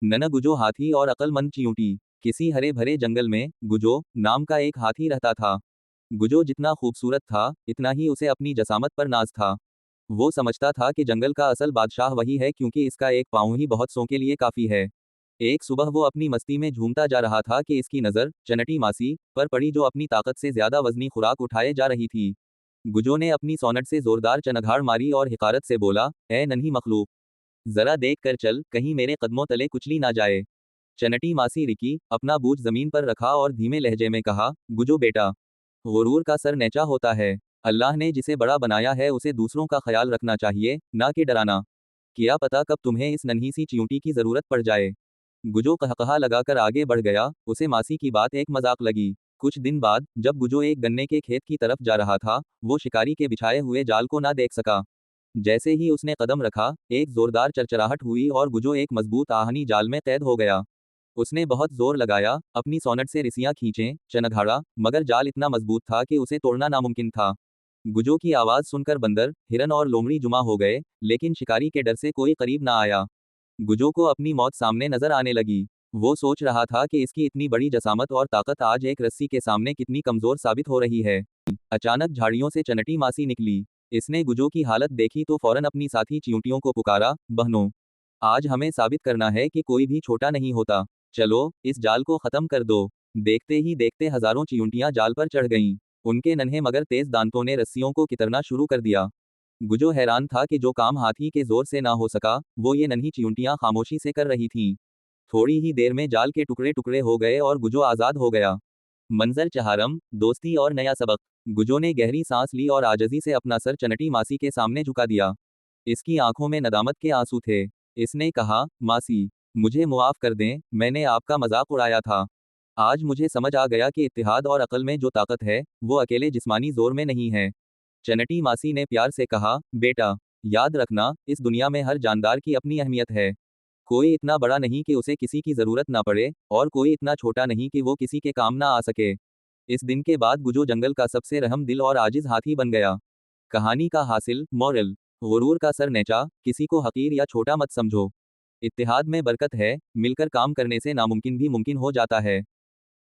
None गुजो हाथी और अक्लमंद चींटी। किसी हरे भरे जंगल में गुजो नाम का एक हाथी रहता था। गुजो जितना खूबसूरत था, इतना ही उसे अपनी जसामत पर नाज था। वो समझता था कि जंगल का असल बादशाह वही है, क्योंकि इसका एक पाँव ही बहुत सौ के लिए काफी है। एक सुबह वो अपनी मस्ती में झूमता जा रहा था कि इसकी नजर चनटी मासी पर पड़ी, जो अपनी ताकत से ज्यादा वजनी खुराक उठाए जा रही थी। गुजो ने अपनी सौनट से जोरदार चनघाड़ मारी और हिकारत से बोला, ए नन्ही मखलूक, जरा देख कर चल, कहीं मेरे कदमों तले कुचली ना जाए। चनटी मासी रिकी अपना बूझ जमीन पर रखा और धीमे लहजे में कहा, गुजो बेटा, गुरूर का सर नेचा होता है। अल्लाह ने जिसे बड़ा बनाया है उसे दूसरों का ख्याल रखना चाहिए, ना कि डराना। क्या पता कब तुम्हें इस नन्ही सी च्यूंटी की जरूरत पड़ जाए। गुजो कहकहा लगाकर आगे बढ़ गया। उसे मासी की बात एक मजाक लगी। कुछ दिन बाद जब गुजो एक गन्ने के खेत की तरफ जा रहा था, वो शिकारी के बिछाए हुए जाल को ना देख सका। जैसे ही उसने कदम रखा, एक जोरदार चरचराहट हुई और गुजो एक मजबूत आहनी जाल में कैद हो गया। उसने बहुत जोर लगाया, अपनी सोनट से रिसियां खींचें, चनघाड़ा, मगर जाल इतना मजबूत था कि उसे तोड़ना नामुमकिन था। गुजो की आवाज सुनकर बंदर, हिरन और लोमड़ी जुमा हो गए, लेकिन शिकारी के डर से कोई करीब ना आया। गुजो को अपनी मौत सामने नजर आने लगी। वो सोच रहा था कि इसकी इतनी बड़ी जसामत और ताकत आज एक रस्सी के सामने कितनी कमजोर साबित हो रही है। अचानक झाड़ियों से चनटी मासी निकली। इसने गुजो की हालत देखी तो फौरन अपनी साथी चींटियों को पुकारा, बहनों, आज हमें साबित करना है कि कोई भी छोटा नहीं होता। चलो, इस जाल को खत्म कर दो। देखते ही देखते हजारों चींटियां जाल पर चढ़ गईं। उनके नन्हे मगर तेज दांतों ने रस्सियों को कितरना शुरू कर दिया। गुजो हैरान था कि जो काम हाथी के जोर से ना हो सका, वो ये नन्ही चींटियां खामोशी से कर रही थीं। थोड़ी ही देर में जाल के टुकड़े टुकड़े हो गए और गुजो आजाद हो गया। मंजर चहारम, दोस्ती और नया सबक। गुजो ने गहरी सांस ली और आजजी से अपना सर चनटी मासी के सामने झुका दिया। इसकी आंखों में नदामत के आंसू थे। इसने कहा, मासी, मुझे मुआफ कर दें, मैंने आपका मजाक उड़ाया था। आज मुझे समझ आ गया कि इत्तेहाद और अकल में जो ताकत है, वो अकेले जिस्मानी जोर में नहीं है। चनटी मासी ने प्यार से कहा, बेटा, याद रखना, इस दुनिया में हर जानदार की अपनी अहमियत है। कोई इतना बड़ा नहीं कि उसे किसी की जरूरत ना पड़े, और कोई इतना छोटा नहीं कि वो किसी के काम ना आ सके। इस दिन के बाद गुजो जंगल का सबसे रहम दिल और आजिज हाथी बन गया। कहानी का हासिल, मॉरल, गुरूर का सर नेचा, किसी को हकीर या छोटा मत समझो। इत्तेहाद में बरकत है, मिलकर काम करने से नामुमकिन भी मुमकिन हो जाता है।